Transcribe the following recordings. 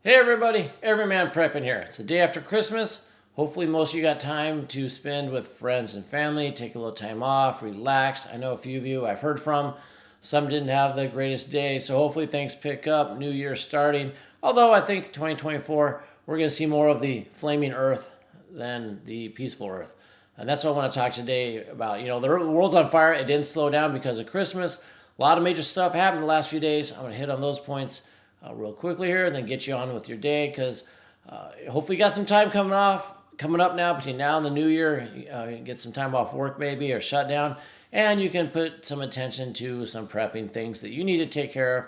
Hey everybody, Everyman prepping here. It's the day after Christmas. Hopefully most of you got time to spend with friends and family, take a little time off, relax. I know a few of you I've heard from, some didn't have the greatest day, so hopefully things pick up, new year starting. Although I think 2024, we're going to see more of the flaming earth than the peaceful earth. And that's what I want to talk today about. You know, the world's on fire. It didn't slow down because of Christmas. A lot of major stuff happened the last few days. I'm going to hit on those points real quickly here, and then get you on with your day because hopefully you got some time coming up now between now and the new year. Get some time off work maybe or shut down, and you can put some attention to some prepping things that you need to take care of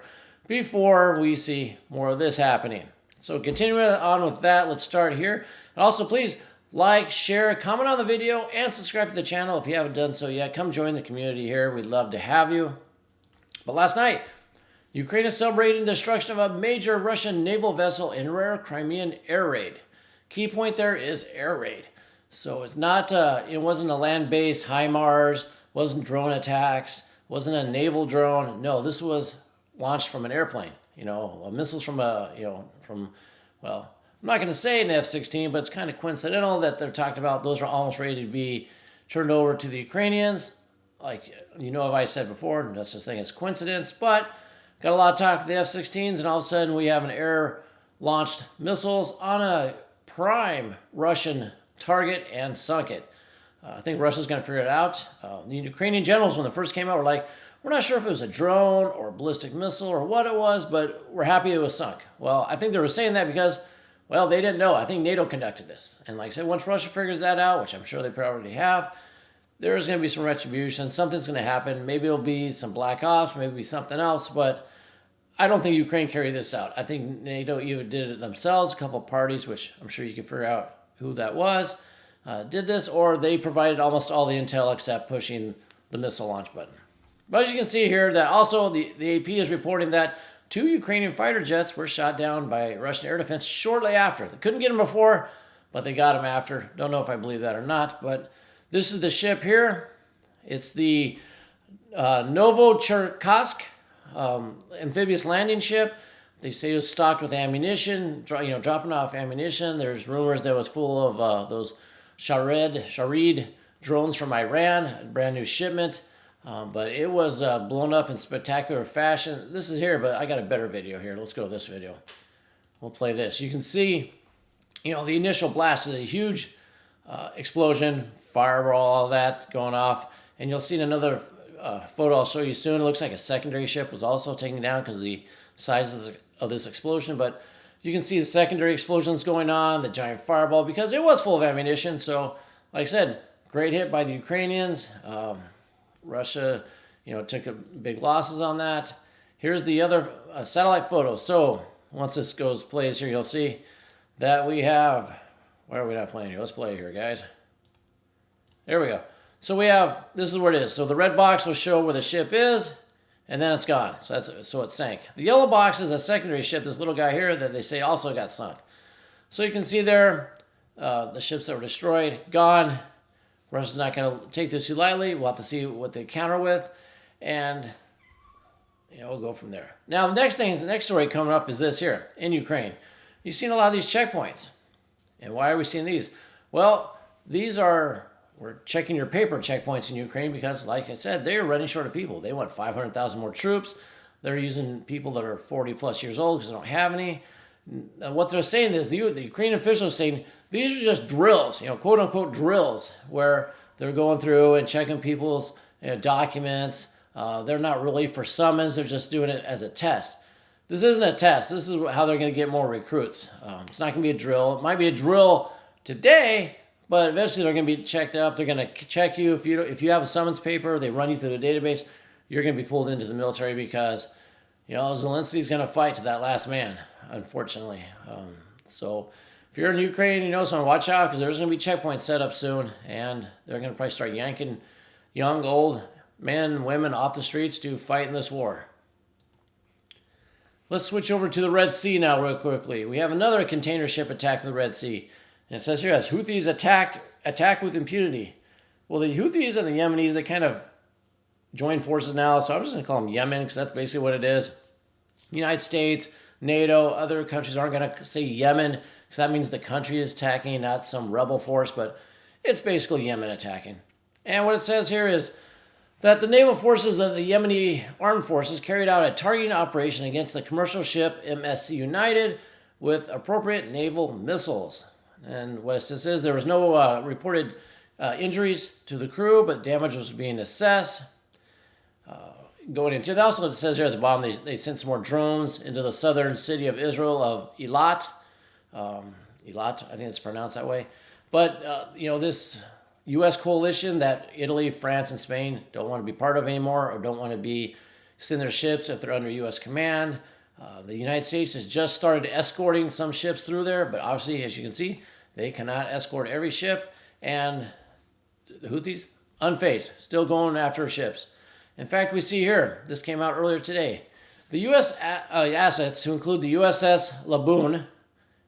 before we see more of this happening. So continuing on with that, let's start here. And also please like, share, comment on the video, and subscribe to the channel if you haven't done so yet. Come join the community here. We'd love to have you. But last night, Ukraine is celebrating the destruction of a major Russian naval vessel in rare Crimean air raid. Key point there is air raid. So it's not, it wasn't a land-based HIMARS, wasn't drone attacks, wasn't a naval drone. No, this was launched from an airplane. You know, missiles from well, I'm not going to say an F-16, but it's kind of coincidental that they're talking about those are almost ready to be turned over to the Ukrainians. Like, you know, as I said before, no such thing as coincidence, but got a lot of talk of the F-16s, and all of a sudden we have an air-launched missiles on a prime Russian target and sunk it. I think Russia's going to figure it out. The Ukrainian generals, when they first came out, were like, we're not sure if it was a drone or a ballistic missile or what it was, but we're happy it was sunk. Well, I think they were saying that because, well, they didn't know. I think NATO conducted this. And like I said, once Russia figures that out, which I'm sure they probably have, there's going to be some retribution. Something's going to happen. Maybe it'll be some black ops, maybe it'll be something else, but I don't think Ukraine carried this out. I think NATO even did it themselves. A couple of parties, which I'm sure you can figure out who that was, did this, or they provided almost all the intel except pushing the missile launch button. But as you can see here, that also the AP is reporting that 2 Ukrainian fighter jets were shot down by Russian air defense shortly after. They couldn't get them before, but they got them after. Don't know if I believe that or not, but this is the ship here. It's the Novocherkassk amphibious landing ship. They say it was stocked with ammunition, dropping off ammunition. There's rumors that it was full of those Shahed drones from Iran, a brand new shipment. But it was blown up in spectacular fashion. This is here, but I got a better video here. Let's go to this video. We'll play this. You can see, the initial blast is a huge explosion, fireball, all that going off. And you'll see in another photo I'll show you soon. It looks like a secondary ship was also taken down because of the size of this explosion. But you can see the secondary explosions going on, the giant fireball, because it was full of ammunition. So, like I said, great hit by the Ukrainians. Russia, took big losses on that. Here's the other satellite photo. So once this plays here, you'll see that we have, why are we not playing here? Let's play here, guys. There we go. So we have, this is where it is. So the red box will show where the ship is, and then it's gone. So it sank. The yellow box is a secondary ship, this little guy here that they say also got sunk. So you can see there, the ships that were destroyed, gone. Russia's not going to take this too lightly. We'll have to see what they counter with, and we'll go from there. Now the next story coming up is this here in Ukraine. You've seen a lot of these checkpoints, and why are we seeing these? Well, we're checking your paper checkpoints in Ukraine because, like I said, they're running short of people. They want 500,000 more troops. They're using people that are 40 plus years old because they don't have any. What they're saying is the Ukrainian officials are saying these are just drills, quote unquote drills, where they're going through and checking people's documents. They're not really for summons. They're just doing it as a test. This isn't a test. This is how they're going to get more recruits. It's not going to be a drill. It might be a drill today, but eventually they're going to be checked up. They're going to check you. If you have a summons paper, they run you through the database, you're going to be pulled into the military because, Zelensky's going to fight to that last man, unfortunately. So if you're in Ukraine, so watch out because there's going to be checkpoints set up soon, and they're going to probably start yanking young, old men, women off the streets to fight in this war. Let's switch over to the Red Sea now real quickly. We have another container ship attack in the Red Sea. And it says here, as Houthis attack with impunity. Well, the Houthis and the Yemenis, they kind of join forces now, so I'm just going to call them Yemen because that's basically what it is. United States, NATO. Other countries aren't going to say Yemen, because that means the country is attacking, not some rebel force, but it's basically Yemen attacking. And what it says here is that the naval forces of the Yemeni armed forces carried out a targeting operation against the commercial ship MSC United with appropriate naval missiles. And what it says, there was no reported injuries to the crew, but damage was being assessed. Going into it also, it says here at the bottom, they sent some more drones into the southern city of Israel of Eilat. Eilat, I think it's pronounced that way. But, this U.S. coalition that Italy, France, and Spain don't want to be part of anymore, or don't want to send their ships if they're under U.S. command. The United States has just started escorting some ships through there, but obviously, as you can see, they cannot escort every ship. And the Houthis, unfazed, still going after ships. In fact, we see here, this came out earlier today, the U.S. assets, to include the USS Laboon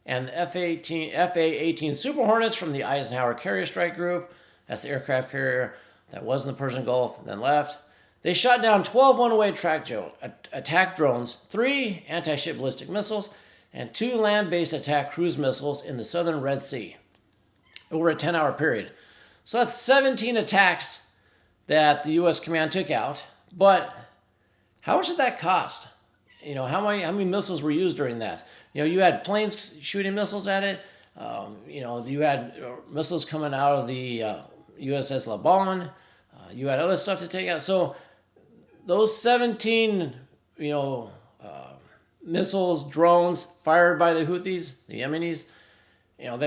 and the FA-18 Super Hornets from the Eisenhower Carrier Strike Group, that's the aircraft carrier that was in the Persian Gulf and then left. They shot down 12 one-way attack drones, 3 anti-ship ballistic missiles, and 2 land-based attack cruise missiles in the southern Red Sea over a 10-hour period. So that's 17 attacks that the U.S. command took out. But how much did that cost? How many missiles were used during that? You had planes shooting missiles at it. You had missiles coming out of the USS Laboon. You had other stuff to take out. So those 17, missiles, drones fired by the Houthis, the Yemenis,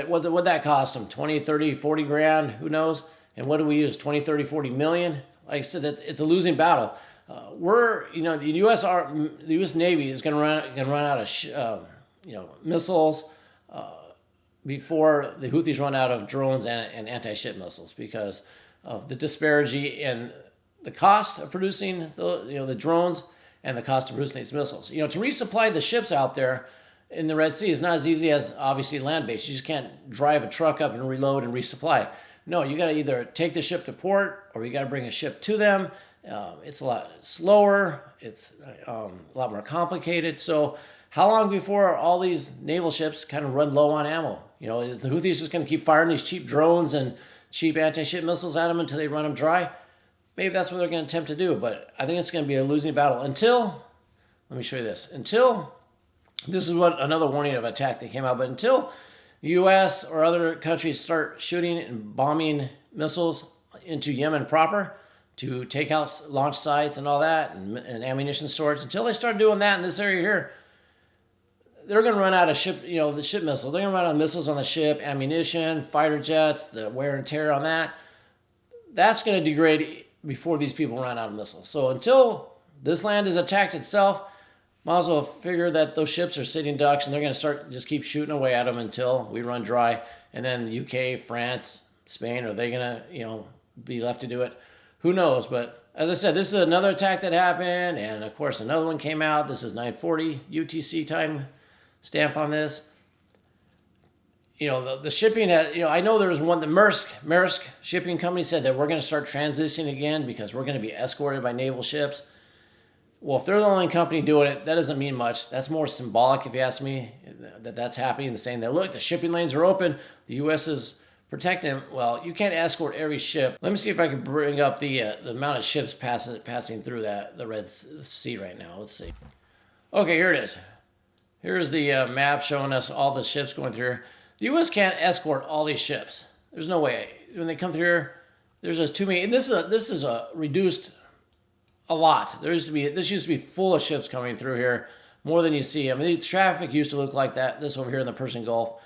what that cost them? 20, 30, 40 grand? Who knows? And what do we use? 20, 30, 40 million? Like I said, it's a losing battle. The U.S. Navy is going to run out of missiles before the Houthis run out of drones and anti-ship missiles, because of the disparity in the cost of producing the drones and the cost of producing these missiles. To resupply the ships out there in the Red Sea is not as easy as obviously land-based. You just can't drive a truck up and reload and resupply. No, you got to either take the ship to port, or you got to bring a ship to them. It's a lot slower. It's a lot more complicated. So how long before all these naval ships kind of run low on ammo? Is the Houthis just going to keep firing these cheap drones and cheap anti-ship missiles at them until they run them dry? Maybe that's what they're going to attempt to do, but I think it's going to be a losing battle until, let me show you this, this is what another warning of attack that came out, but until the U.S. or other countries start shooting and bombing missiles into Yemen proper to take out launch sites and all that, and ammunition storage, until they start doing that in this area here, they're going to run out of the ship missiles. They're going to run out of missiles on the ship, ammunition, fighter jets, the wear and tear on that. That's going to degrade before these people run out of missiles. So until this land is attacked itself, might as well figure that those ships are sitting ducks, and they're going to just keep shooting away at them until we run dry. And then the UK, France, Spain, are they going to, be left to do it? Who knows? But as I said, this is another attack that happened, and of course another one came out. This is 9:40 UTC time stamp on this. The shipping, I know there was one, the Maersk shipping company said that we're going to start transitioning again because we're going to be escorted by naval ships. Well, if they're the only company doing it, that doesn't mean much. That's more symbolic, if you ask me, that's happening and saying that, look, the shipping lanes are open, the U.S. is protecting them. Well, you can't escort every ship. Let me see if I can bring up the amount of ships passing through the Red Sea right now. Let's see. Okay, here it is. Here's the map showing us all the ships going through here. The U.S. can't escort all these ships. There's no way. When they come through here, there's just too many. And this is a reduced a lot. This used to be full of ships coming through here, more than you see. I mean, the traffic used to look like this over here in the Persian Gulf.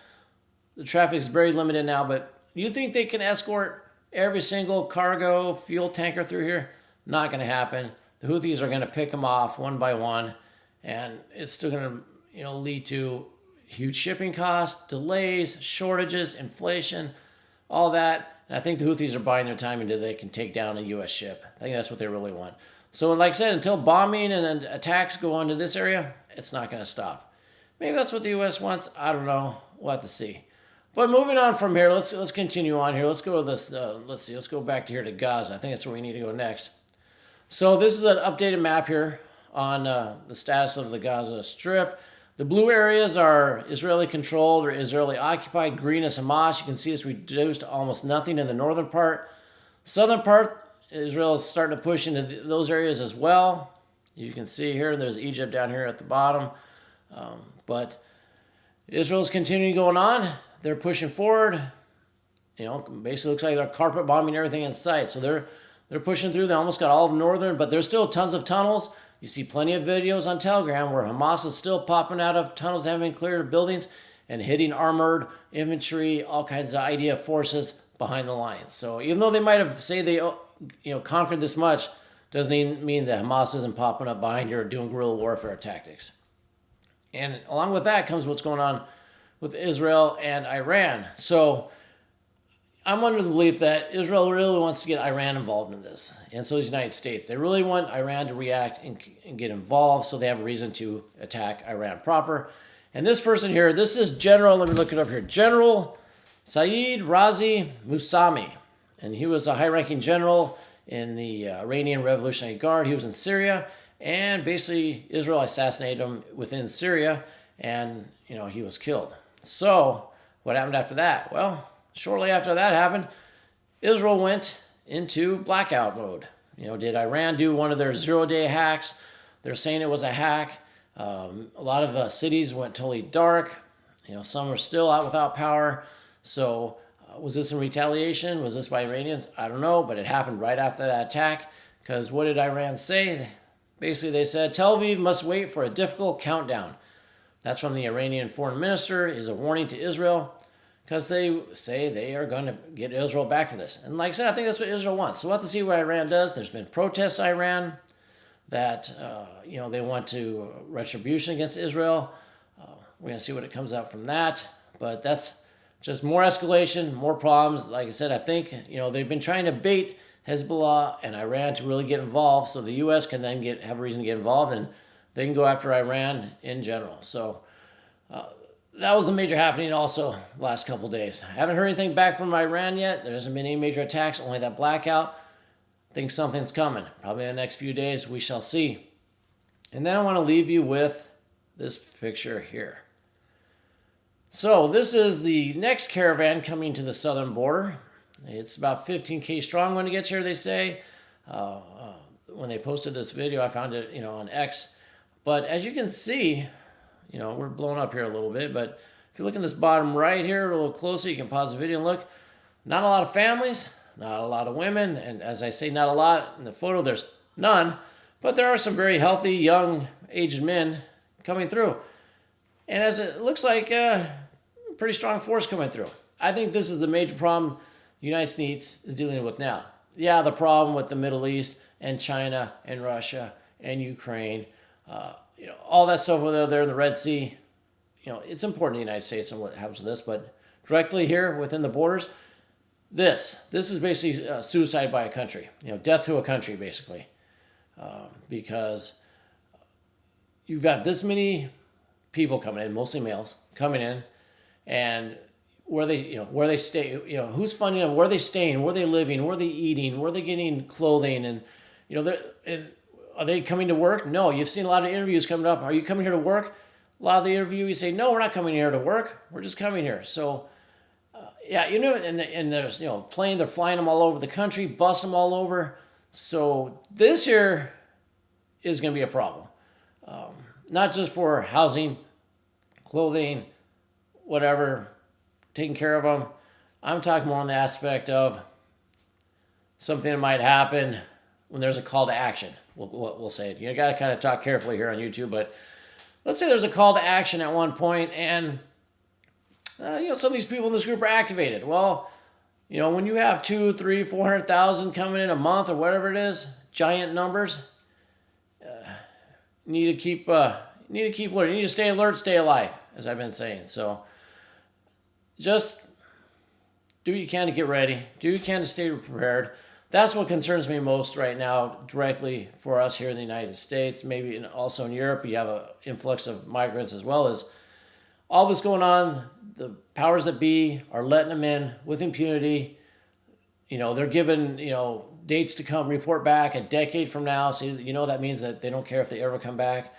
The traffic is very limited now, but do you think they can escort every single cargo fuel tanker through here? Not going to happen. The Houthis are going to pick them off one by one, and it's still going to lead to huge shipping costs, delays, shortages, inflation, all that. And I think the Houthis are buying their time until they can take down a U.S. ship. I think that's what they really want. So like I said, until bombing and then attacks go onto this area, it's not going to stop. Maybe that's what the U.S. wants. I don't know. We'll have to see. But moving on from here, let's continue on here. Let's go to this. Let's go back to here to Gaza. I think that's where we need to go next. So this is an updated map here on the status of the Gaza Strip. The blue areas are Israeli controlled or Israeli occupied. Green is Hamas. You can see it's reduced to almost nothing in the northern part. Southern part, Israel is starting to push into those areas as well. You can see here, there's Egypt down here at the bottom. But Israel's continuing going on. They're pushing forward. Basically looks like they're carpet bombing everything in sight. So they're pushing through. They almost got all of northern, but there's still tons of tunnels. You see plenty of videos on Telegram where Hamas is still popping out of tunnels that haven't been cleared of buildings and hitting armored infantry, all kinds of IDF forces behind the lines. So even though they might have say they conquered this much, doesn't even mean that Hamas isn't popping up behind you or doing guerrilla warfare tactics. And along with that comes what's going on with Israel and Iran. So I'm under the belief that Israel really wants to get Iran involved in this, and so does the United States. They really want Iran to react and get involved so they have a reason to attack Iran proper. And this person here, this is General, let me look it up here, General Saeed Razi Musami. And he was a high-ranking general in the Iranian Revolutionary Guard. He was in Syria, and basically Israel assassinated him within Syria, and he was killed. So what happened after that? Well, shortly after that happened, Israel went into blackout mode. Did Iran do one of their zero-day hacks? They're saying it was a hack. A lot of cities went totally dark. Some are still out without power. So was this in retaliation? Was this by Iranians? I don't know, but it happened right after that attack. Because what did Iran say? Basically, they said, Tel Aviv must wait for a difficult countdown. That's from the Iranian foreign minister, is a warning to Israel, because they say they are going to get Israel back for this. And like I said, I think that's what Israel wants. So we'll have to see what Iran does. There's been protests in Iran that, they want to retribution against Israel. We're going to see what it comes out from that. But that's just more escalation, more problems. Like I said, I think, they've been trying to bait Hezbollah and Iran to really get involved so the U.S. can then have a reason to get involved, and they can go after Iran in general. So that was the major happening also last couple of days. I haven't heard anything back from Iran yet. There hasn't been any major attacks, only that blackout. I think something's coming. Probably in the next few days, we shall see. And then I want to leave you with this picture here. So this is the next caravan coming to the southern border. It's about 15K strong when it gets here, they say. When they posted this video, I found it, on X. But as you can see, we're blown up here a little bit, but if you look in this bottom right here a little closer, you can pause the video and look. Not a lot of families, not a lot of women, and as I say, not a lot in the photo, there's none, but there are some very healthy, young, aged men coming through. And as it looks like a pretty strong force coming through. I think this is the major problem the United States is dealing with now. Yeah, the problem with the Middle East and China and Russia and Ukraine, all that stuff over there in the Red Sea, it's important to the United States and what happens with this, but directly here within the borders, this is basically suicide by a country, death to a country basically, because you've got this many people coming in, mostly males, coming in, and where they stay, who's funding them, where are they staying, where are they living, where are they eating, where are they getting clothing, and are they coming to work? No. You've seen a lot of interviews coming up. Are you coming here to work? A lot of the interviewees say, no, we're not coming here to work. We're just coming here. So, and there's, plane, they're flying them all over the country, bus them all over. So this here is going to be a problem. Not just for housing, clothing, whatever, taking care of them. I'm talking more on the aspect of something that might happen when there's a call to action. We'll say it. You got to kind of talk carefully here on YouTube, but let's say there's a call to action at one point, and some of these people in this group are activated. Well, when you have 200,000, 300,000, 400,000 coming in a month or whatever it is, giant numbers, you need to keep learning. You need to stay alert, stay alive, as I've been saying. So just do what you can to get ready. Do what you can to stay prepared. That's what concerns me most right now, directly for us here in the United States. Maybe also in Europe, you have an influx of migrants as well. As all this going on, the powers that be are letting them in with impunity. They're given, dates to come report back a decade from now. So, that means that they don't care if they ever come back.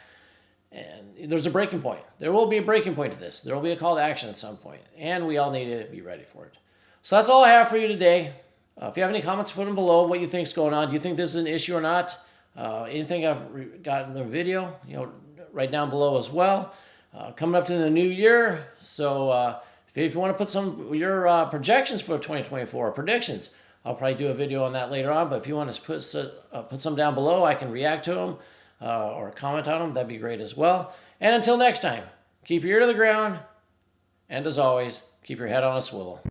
And there's a breaking point. There will be a breaking point to this. There will be a call to action at some point, and we all need to be ready for it. So that's all I have for you today. If you have any comments, put them below. What you think is going on? Do you think this is an issue or not? Anything I've got in the video, write down below as well. Coming up to the new year, so if you want to put some your projections for 2024, predictions, I'll probably do a video on that later on. But if you want to put some down below, I can react to them or comment on them. That'd be great as well. And until next time, keep your ear to the ground, and as always, keep your head on a swivel.